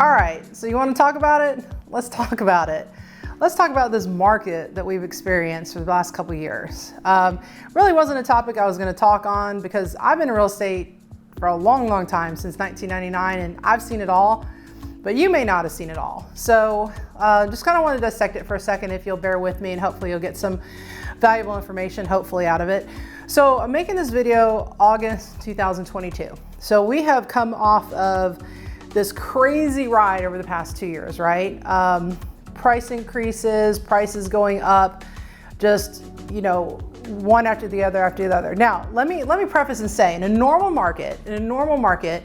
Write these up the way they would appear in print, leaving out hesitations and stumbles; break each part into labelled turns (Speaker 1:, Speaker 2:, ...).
Speaker 1: All right, so you want to talk about it? Let's talk about it. Let's talk about this market that we've experienced for the last couple of years. Really wasn't a topic I was going to talk on because I've been in real estate for a long, long time, since 1999, and I've seen it all, but you may not have seen it all. So just kind of want to dissect it for a second if you'll bear with me, and hopefully you'll get some valuable information, hopefully, out of it. So I'm making this video August 2022. So we have come off of this crazy ride over the past 2 years, right? Price increases, prices going up, just, you know, one after the other. Now, let me preface and say, in a normal market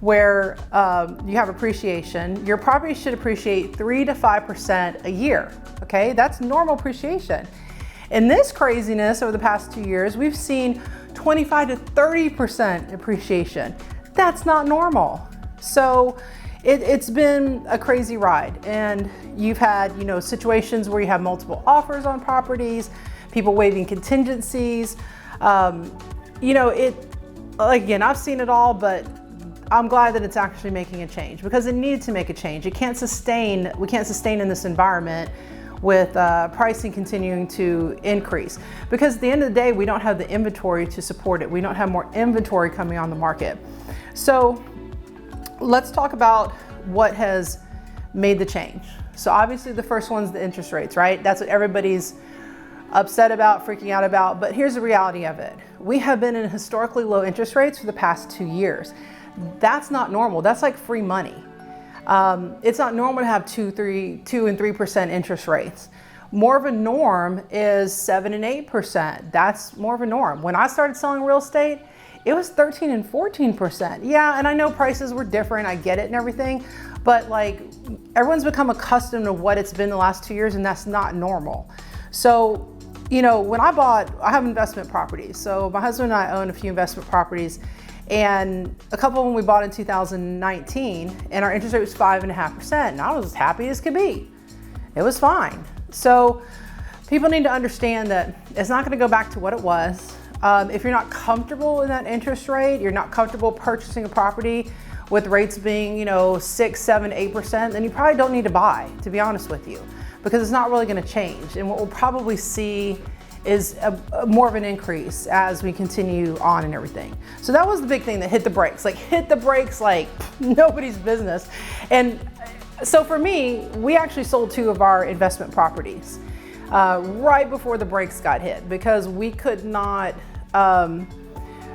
Speaker 1: where you have appreciation, your property should appreciate 3 to 5% a year, okay? That's normal appreciation. In this craziness over the past 2 years, we've seen 25 to 30% appreciation. That's not normal. So it's been a crazy ride, and you've had, you know, situations where you have multiple offers on properties, people waiving contingencies. You know, again, I've seen it all, but I'm glad that it's actually making a change, because it needed to make a change. We can't sustain in this environment with pricing continuing to increase, because at the end of the day, we don't have the inventory to support it. We don't have more inventory coming on the market. So let's talk about what has made the change. So obviously the first one's the interest rates, right? That's what everybody's upset about, freaking out about. But here's the reality of it. We have been in historically low interest rates for the past 2 years. That's not normal. That's like free money. It's not normal to have 2 and 3% interest rates. More of a norm is 7 and 8%. That's more of a norm. When I started selling real estate, it was 13 and 14%. Yeah, and I know prices were different, I get it and everything, but like, everyone's become accustomed to what it's been the last 2 years, and that's not normal. So, you know, when I have investment properties. So my husband and I own a few investment properties, and a couple of them we bought in 2019, and our interest rate was 5.5%, and I was as happy as could be. It was fine. So people need to understand that it's not gonna go back to what it was. If you're not comfortable in that interest rate, you're not comfortable purchasing a property with rates being, you know, 6, 7, 8%, then you probably don't need to buy, to be honest with you, because it's not really going to change. And what we'll probably see is more of an increase as we continue on and everything. So that was the big thing that hit the brakes, like nobody's business. And so for me, we actually sold 2 of our investment properties right before the brakes got hit, because we could not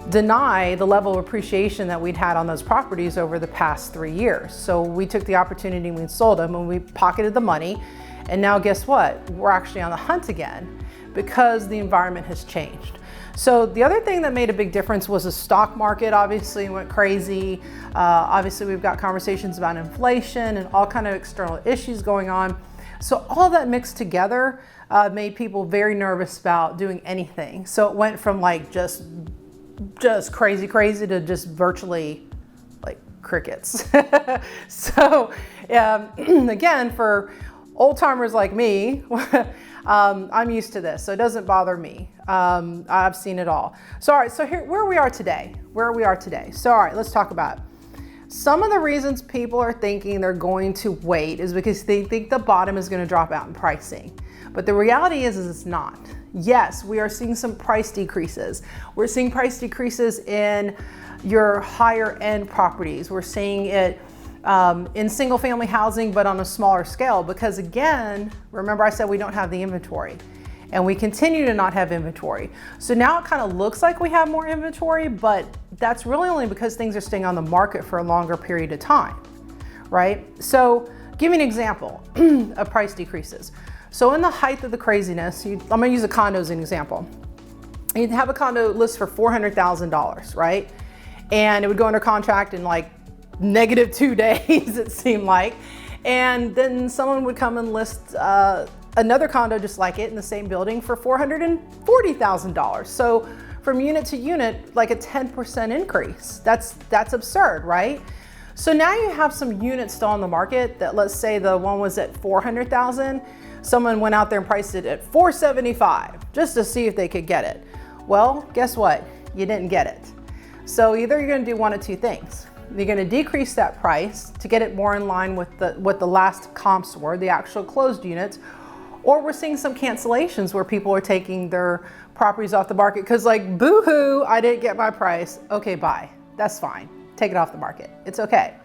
Speaker 1: deny the level of appreciation that we'd had on those properties over the past 3 years. So we took the opportunity, we sold them, and we pocketed the money. And now guess what? We're actually on the hunt again, because the environment has changed. So the other thing that made a big difference was the stock market obviously went crazy. Obviously we've got conversations about inflation and all kind of external issues going on. So all that mixed together made people very nervous about doing anything. So it went from like just crazy to just virtually like crickets. So again, for old timers like me, I'm used to this, so it doesn't bother me. I've seen it all. So all right, so here, where we are today. So all right, let's talk about it. Some of the reasons people are thinking they're going to wait is because they think the bottom is going to drop out in pricing. But the reality is it's not. Yes, we are seeing some price decreases. We're seeing price decreases in your higher end properties. We're seeing it in single family housing, but on a smaller scale, because again, remember I said we don't have the inventory, and we continue to not have inventory. So now it kind of looks like we have more inventory, but that's really only because things are staying on the market for a longer period of time, right? So give me an example of price decreases. So in the height of the craziness, I'm gonna use a condo as an example. You'd have a condo list for $400,000, right? And it would go under contract in like -2 days, it seemed like. And then someone would come and list another condo just like it in the same building for $440,000. So from unit to unit, like a 10% increase. That's absurd, right? So now you have some units still on the market that, let's say the one was at 400,000. Someone went out there and priced it at 475 just to see if they could get it. Well, guess what? You didn't get it. So either you're gonna do one of two things. you're going to decrease that price to get it more in line with what the last comps were, the actual closed units, or we're seeing some cancellations where people are taking their properties off the market because like, boo-hoo, I didn't get my price. Okay, bye. That's fine. Take it off the market. It's okay.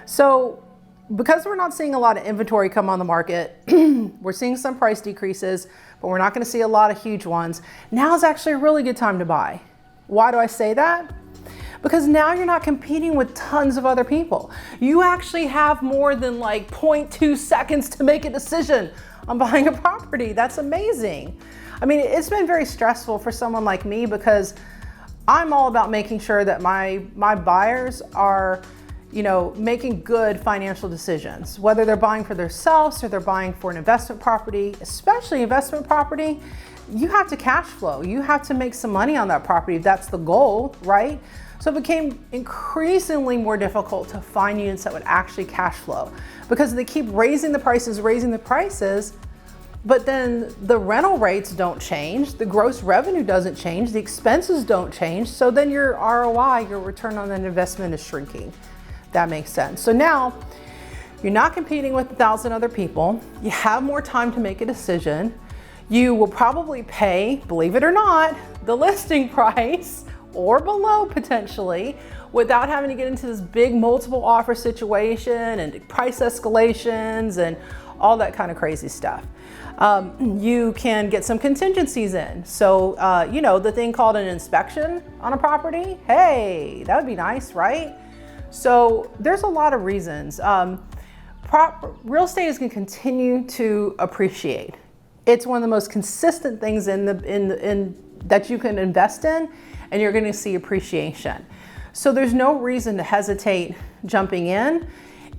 Speaker 1: So because we're not seeing a lot of inventory come on the market, we're seeing some price decreases, but we're not going to see a lot of huge ones. Now is actually a really good time to buy. Why do I say that? Because now you're not competing with tons of other people. You actually have more than like 0.2 seconds to make a decision on buying a property. That's amazing. I mean, it's been very stressful for someone like me because I'm all about making sure that my buyers are, you know, making good financial decisions, whether they're buying for themselves or they're buying for an investment property. Especially investment property, you have to cash flow. You have to make some money on that property. That's the goal, right? So it became increasingly more difficult to find units that would actually cash flow because they keep raising the prices, but then the rental rates don't change, the gross revenue doesn't change, the expenses don't change. So then your ROI, your return on that investment, is shrinking. That makes sense. So now you're not competing with 1,000 other people. You have more time to make a decision. You will probably pay, believe it or not, the listing price or below potentially, without having to get into this big multiple offer situation and price escalations and all that kind of crazy stuff. You can get some contingencies in. So, you know, the thing called an inspection on a property, hey, that would be nice, right? So there's a lot of reasons. Real estate is going to continue to appreciate. It's one of the most consistent things that you can invest in, and you're going to see appreciation. So there's no reason to hesitate jumping in.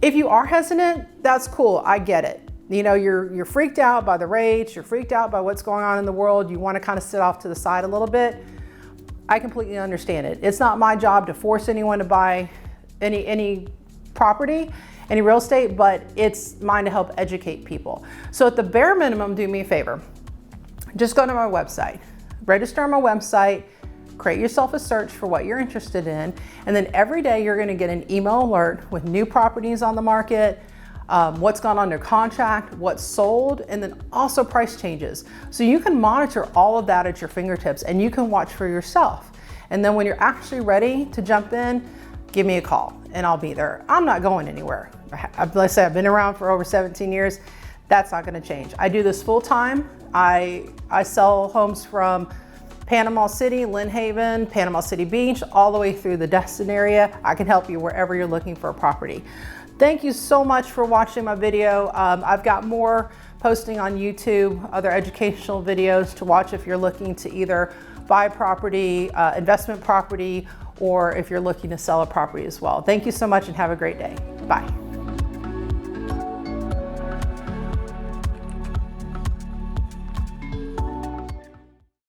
Speaker 1: If you are hesitant, that's cool. I get it. You know, you're freaked out by the rates, you're freaked out by what's going on in the world. You want to kind of sit off to the side a little bit. I completely understand it. It's not my job to force anyone to buy any property, any real estate, but it's mine to help educate people. So at the bare minimum, do me a favor. Just go to my website, register on my website, create yourself a search for what you're interested in, and then every day you're going to get an email alert with new properties on the market, what's gone under contract, what's sold, and then also price changes. So you can monitor all of that at your fingertips and you can watch for yourself. And then when you're actually ready to jump in, give me a call and I'll be there. I'm not going anywhere. Let's say I've been around for over 17 years. That's not going to change. I do this full time. I sell homes from Panama City, Lynn Haven, Panama City Beach, all the way through the Destin area. I can help you wherever you're looking for a property. Thank you so much for watching my video. I've got more posting on YouTube, other educational videos to watch if you're looking to either buy property, investment property, or if you're looking to sell a property as well. Thank you so much and have a great day. Bye.